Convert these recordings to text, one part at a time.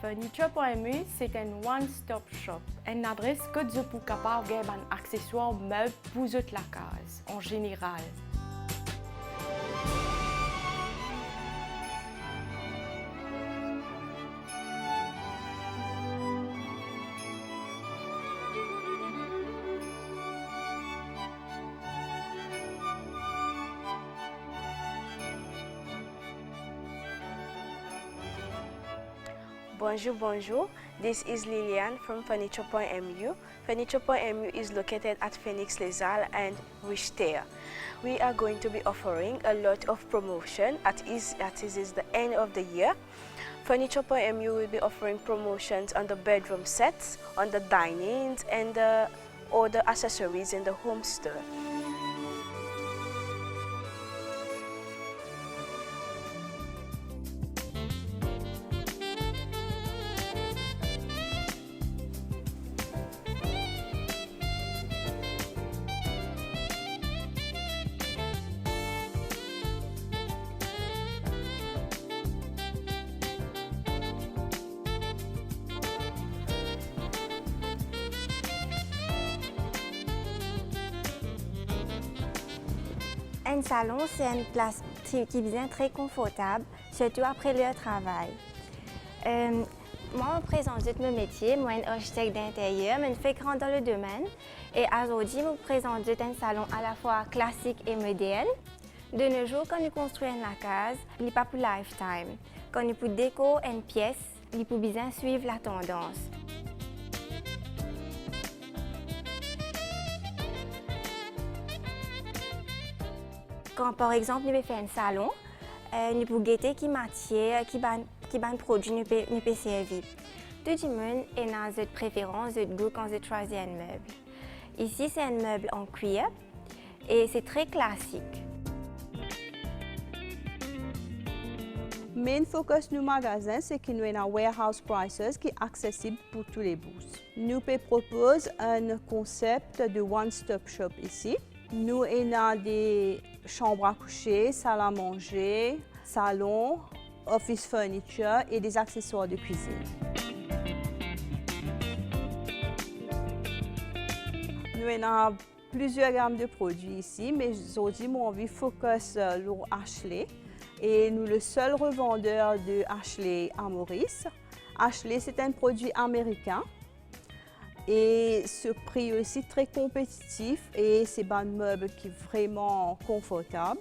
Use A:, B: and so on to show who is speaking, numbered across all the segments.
A: Furniture.mu, c'est un one-stop shop, une adresse que vous pouvez capable de avoir un accessoire meuble pour toute la case, en général.
B: Bonjour, bonjour. This is Liliane from Furniture.mu. Furniture.mu is located at Phoenix Les Halles and Richter. We are going to be offering a lot of promotion as it is the end of the year. Furniture.mu will be offering promotions on the bedroom sets, on the dinings, and other accessories in the home store.
C: Un salon, c'est une place qui devient très confortable, surtout après le travail. Moi, je présente mon métier, moi, je suis architecte d'intérieur, mais je fais grand dans le domaine. Et aujourd'hui, je vous présente un salon à la fois classique et moderne. De nos jours, quand nous construisons la case, il n'est pas pour lifetime. Quand nous pour décorer une pièce, il faut bien suivre la tendance. Quand par exemple nous faisons un salon, nous pouvons guetter qui matière, qui produit nous peut servir. Tout le monde a une préférence, un goût quand vous choisissez un meuble. Ici c'est un meuble en cuir et c'est très classique.
D: Main focus du magasin, c'est que nous avons un warehouse prices qui est accessible pour tous les bourses. Nous proposons un concept de one-stop shop ici. Nous avons des chambres à coucher, salle à manger, salon, office furniture et des accessoires de cuisine. Nous avons plusieurs gammes de produits ici, mais aujourd'hui, mon envie focus sur Ashley. Et nous sommes le seul revendeur de Ashley à Maurice. Ashley, c'est un produit américain. Et ce prix aussi très compétitif et c'est un meuble qui est vraiment confortable.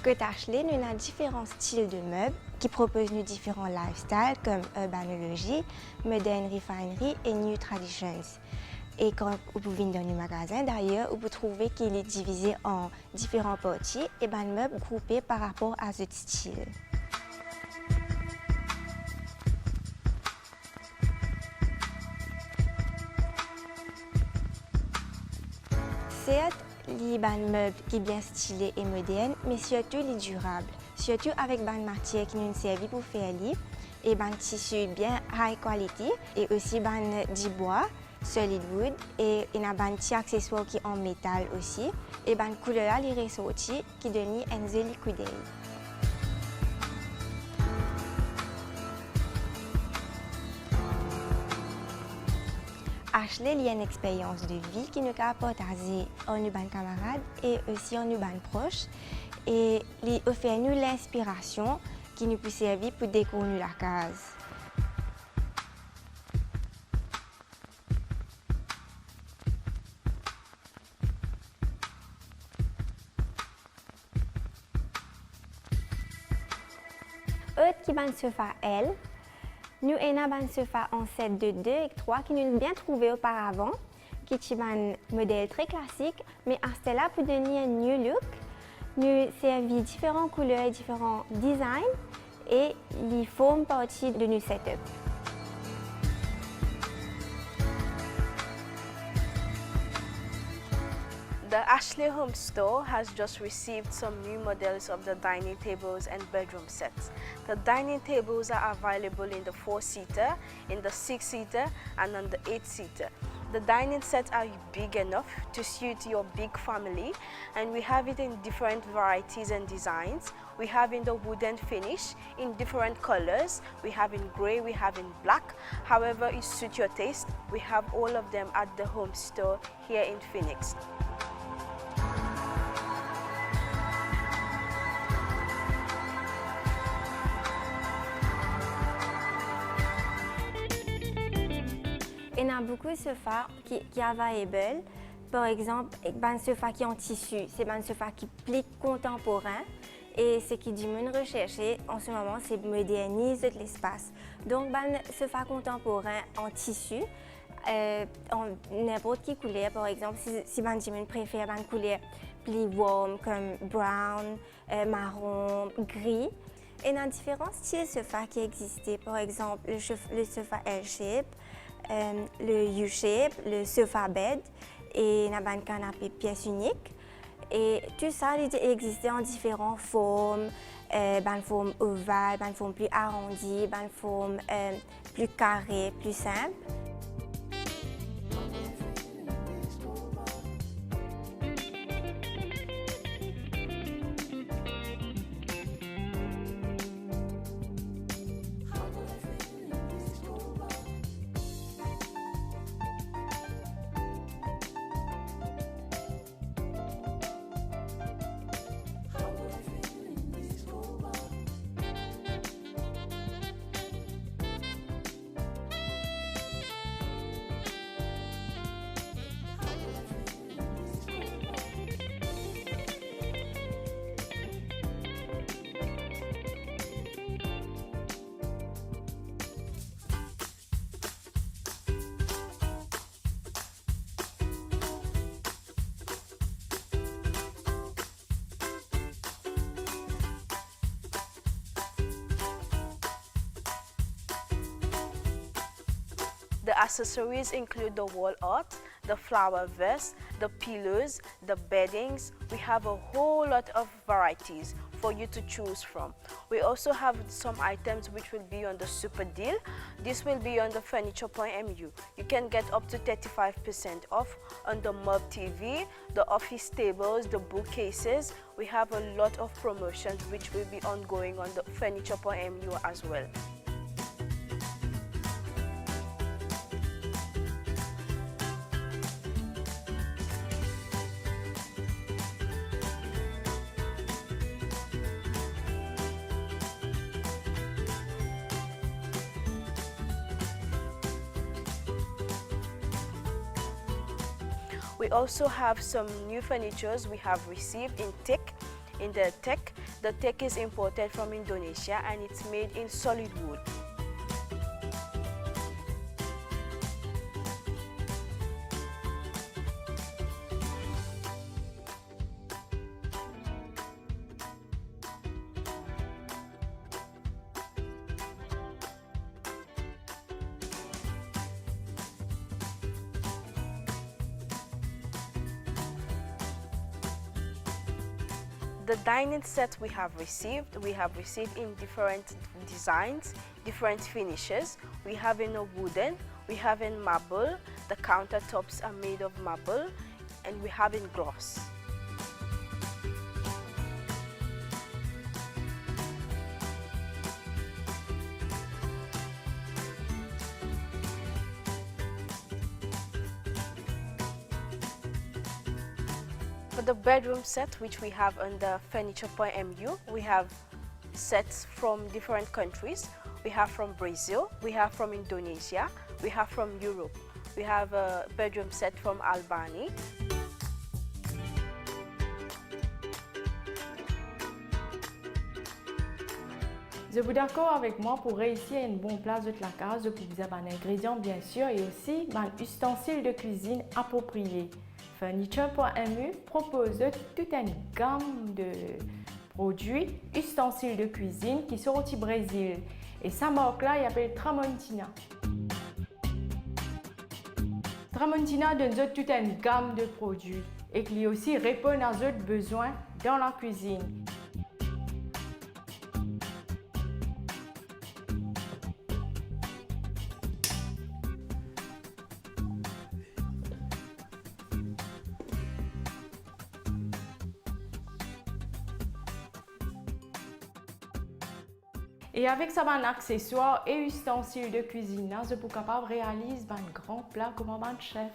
C: Côté Ashley, nous avons différents styles de meubles qui proposent nous différents lifestyles comme Urbanology, Modern Refinery et New Traditions. Et quand vous venez dans le magasin, d'ailleurs, vous trouvez qu'il est divisé en différentes parties et des meubles groupés par rapport à ce style. Certes, il y a des meubles qui sont bien stylés et modernes, mais surtout les durables. Surtout avec des matières qui nous servent pour faire livre et des tissus bien high quality et aussi du bois, solid wood et il y a des petits accessoires qui sont en métal aussi et des couleurs les ressorties qui donnent un joli coup d'œil. Ashley il y a une expérience de vie qui nous a partagé en nos camarades et aussi en nos proches et il offre nous l'inspiration qui nous peut servir pour décorer la case. Autre qui ban sofa L. Nous avons un sofa en set de 2 et 3 qui nous avons bien trouvé auparavant, qui est un modèle très classique, mais à ce là pour donner un new look, nous servons différentes couleurs et différents designs et ils forment partie de nos setup.
B: The The Ashley Home Store has just received some new models of the dining tables and bedroom sets. The dining tables are available in the 4-seater, in the 6-seater, and on the 8-seater. The dining sets are big enough to suit your big family, and we have it in different varieties and designs. We have in the wooden finish in different colors. We have in gray, we have in black. However it suits your taste, we have all of them at the Home Store here in Phoenix.
C: Il y a beaucoup de sofas qui sont available. Par exemple, un sofa qui est en tissu, c'est un sofa qui est plus contemporain. Et ce qui dit rechercher en ce moment, c'est moderniser l'espace. Donc, un sofa contemporain en tissu, en n'importe quelle couleur, par exemple, si Benjamin préfère une couleur plus warm comme brown, marron, gris. Et il y a différents styles de sofas qui existent. Par exemple, le sofa L-shape, le U-shape, le sofa bed et un canapé pièce unique. Et tout ça existe en différentes formes, une forme ovale, une forme plus arrondie, une forme plus carrée, plus simple.
B: The accessories include the wall art, the flower vase, the pillows, the beddings. We have a whole lot of varieties for you to choose from. We also have some items which will be on the super deal. This will be on the Furniture.mu. You can get up to 35% off on the Mob TV, the office tables, the bookcases. We have a lot of promotions which will be ongoing on the Furniture.mu as well. We also have some new furnitures we have received in teak. In the teak, the teak is imported from Indonesia and it's made in solid wood. The dining set we have received in different designs, different finishes. We have in a wooden, we have in marble, the countertops are made of marble, and we have in gloss. For the bedroom set, which we have on the Furniture.mu, we have sets from different countries. We have from Brazil, we have from Indonesia, we have from Europe. We have a bedroom set from Albania.
A: Vous êtes d'accord avec moi pour réussir une bonne place de la case, vous avez un ingrédient bien sûr et aussi un ustensile de cuisine approprié. Furniture.mu propose toute une gamme de produits, ustensiles de cuisine qui sont au Brésil. Et sa marque-là, il s'appelle Tramontina. Tramontina donne toute une gamme de produits et qui aussi répond à d'autres besoins dans la cuisine. Et avec ça, ben, accessoires et ustensiles de cuisine, je suis capable de réaliser un grand plat comme un chef.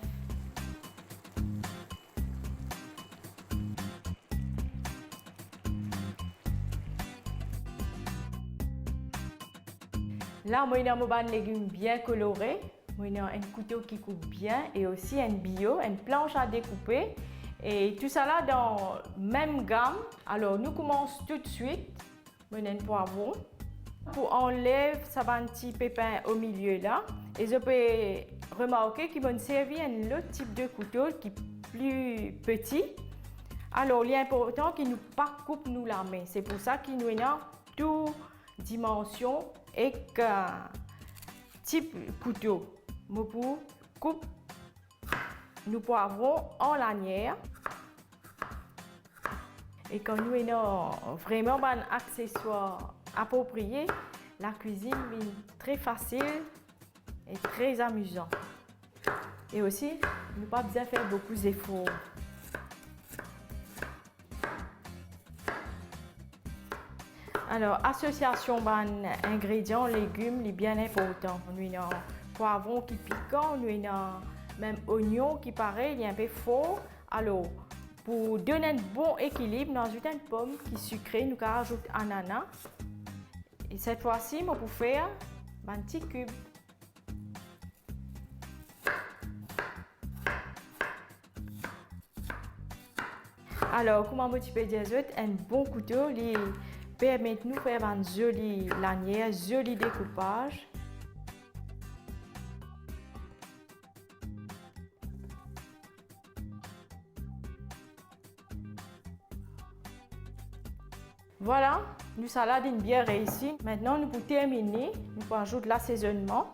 A: Là, moi, j'ai un légumes bien colorés, moi, j'ai un couteau qui coupe bien et aussi un bio, une planche à découper. Et tout ça là dans la même gamme. Alors, nous commençons tout de suite. Moi, j'ai un poivron. Pour enlever ça va un petit pépin au milieu là. Et je peux remarquer qu'ils m'ont servi un autre type de couteau qui est plus petit. Alors, il est important qu'il ne pas coupe nous la main. C'est pour ça qu'il nous a toutes dimensions et qu'un type couteau. Moi pour coupe nous poivrons en lanière. Et quand nous avons vraiment un accessoire approprié, la cuisine est très facile et très amusant. Et aussi, nous pas besoin de faire beaucoup d'efforts. Alors, association d'ingrédients, légumes, est bien important. Nous avons poivron qui piquant, nous avons même oignon qui pareil, il est un peu fort. Alors, pour donner un bon équilibre, nous ajoutons une pomme qui est sucrée, nous rajoutons ananas. Et cette fois-ci, on peut faire un petit cube. Alors, comment je peux dire un bon couteau qui permet de nous faire une jolie lanière, joli découpage. Voilà, notre salade est bien réussie. Maintenant, nous pouvons terminer. Nous pouvons ajouter l'assaisonnement.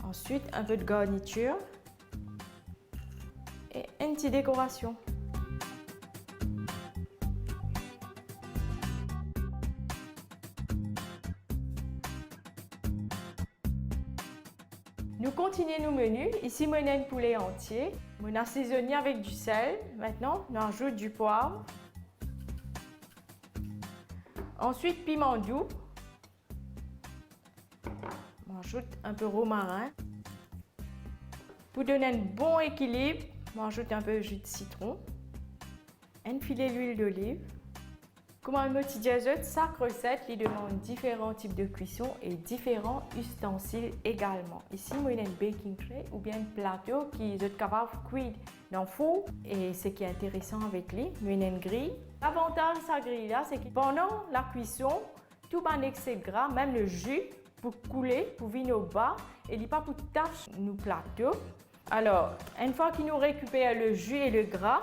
A: Ensuite, un peu de garniture. Et une petite décoration. Nous continuons nos menus. Ici, on a un poulet entier. On a assaisonné avec du sel. Maintenant, on ajoute du poivre. Ensuite, piment doux. On ajoute un peu de romarin. Pour donner un bon équilibre, on ajoute un peu de jus de citron. Un filet d'huile d'olive. Comme un petit diazote, chaque recette lui demande différents types de cuisson et différents ustensiles également. Ici, moi, il y a un baking tray ou bien un plateau qui est capable de cuire dans le four. Et ce qui est intéressant avec lui, il y a une grille. L'avantage de cette grille-là, c'est que pendant la cuisson, tout un excès de gras, même le jus, pour couler, pour venir au bas, et il n'y a pas pour tâcher nos plateaux. Alors, une fois qu'il nous récupère le jus et le gras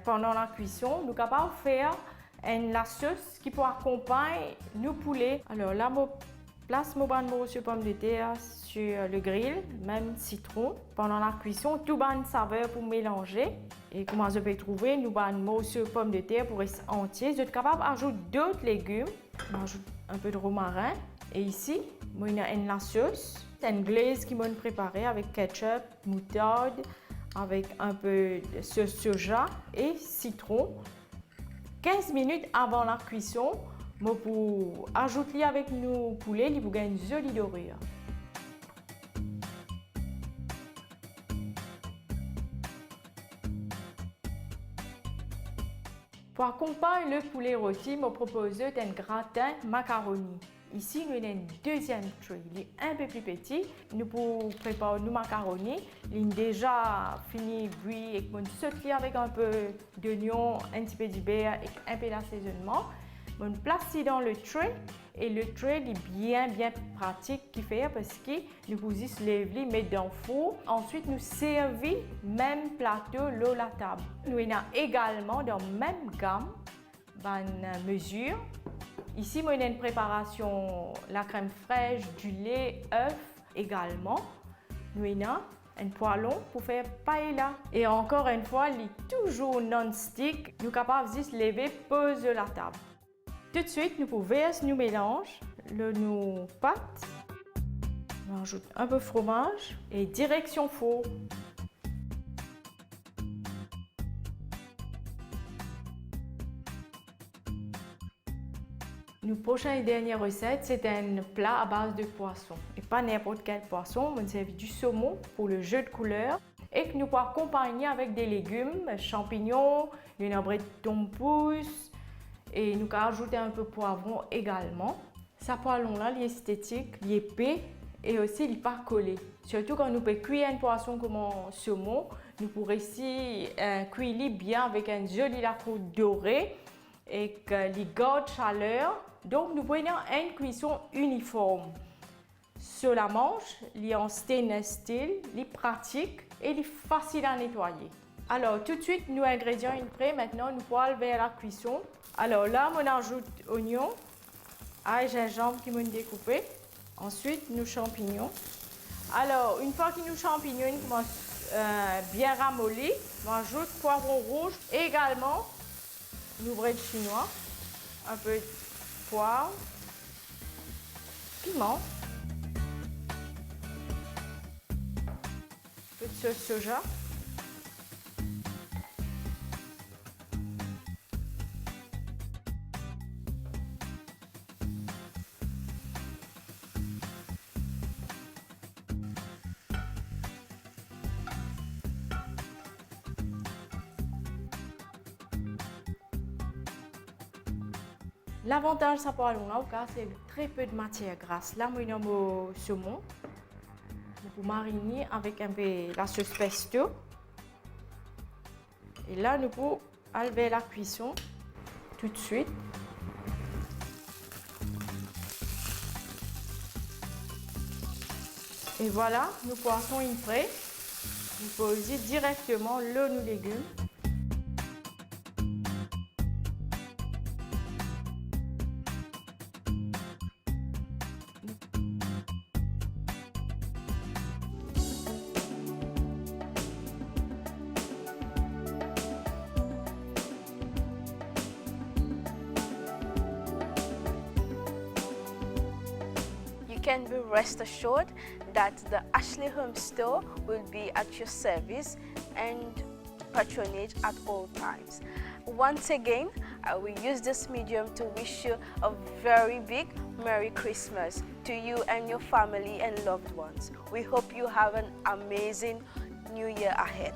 A: pendant la cuisson, nous sommes capables de faire la sauce qui peut accompagner nos poulets. Alors là, je place mon morceau de pomme de terre sur le grill, même citron. Pendant la cuisson, tout une saveur pour mélanger. Et comment je peux trouver, nous avons un morceau de pomme de terre pour rester entier. Je suis capable d'ajouter d'autres légumes. On ajoute un peu de romarin. Et ici, moi, il y a une sauce. C'est une glace qui m'a préparée avec ketchup, moutarde, avec un peu de sauce soja et citron. 15 minutes avant la cuisson, pour ajouter avec nos poulets, il vous une jolie dorure. Pour accompagner le poulet rôti, je propose un gratin macaroni. Ici, nous avons un deuxième tray, il est un peu plus petit. Nous pouvons préparer nos macaronis. Il est déjà fini, cuit, et nous sautons avec un peu d'oignon, un petit peu de beurre et un peu d'assaisonnement. On place dans le tray et le tray est bien pratique qui fait parce que nous pouvons juste lever, mettre dans le four. Ensuite, nous servir même plateau l'eau la table. Nous avons également dans la même gamme, une mesure. Ici, moi, il y a une préparation, la crème fraîche, du lait, œuf également. Nous avons un poêlon pour faire paella. Et encore une fois, il est toujours non-stick. Nous sommes capables de se lever, poser la table. Tout de suite, nous pouvons verser nos mélanges, nos pâtes. On ajoute un peu de fromage et direction four. Notre prochaine et dernière recette, c'est un plat à base de poisson. Et pas n'importe quel poisson, on servi du saumon pour le jeu de couleurs et que nous pouvons accompagner avec des légumes, champignons, une abrée de tompousse et nous pouvons ajouter un peu de poivron également. Ce poêlon-là, il est esthétique, il est épais et aussi il n'est pas collé. Surtout quand nous pouvons cuire un poisson comme un saumon, nous pourrons ici cuire bien avec un joli lacroix doré et qu'il garde chaleur. Donc nous prenons une cuisson uniforme. Sur la manche, il est en stainless steel, il est pratique et il est facile à nettoyer. Alors tout de suite, nos ingrédients sont prêts. Maintenant, nous pouvons aller vers la cuisson. Alors là, on ajoute oignons, ail, gingembre qui m'ont découpé. Ensuite, nos champignons. Alors, une fois que nos champignons commencent bien ramollis, on ajoute poivron rouge et également nos braises chinois, un peu de poivre, piment, un peu de sauce soja. L'avantage de ce poêlon-là, c'est très peu de matière grasse. Là, nous avons le saumon. Pour mariner avec un peu la sauce pesto. Et là, nous pouvons enlever la cuisson tout de suite. Et voilà, nos poissons sont prêts. Nous pouvons poser directement nos légumes.
B: You can be rest assured that the Ashley Home Store will be at your service and patronage at all times. Once again, I will use this medium to wish you a very big Merry Christmas to you and your family and loved ones. We hope you have an amazing New Year ahead.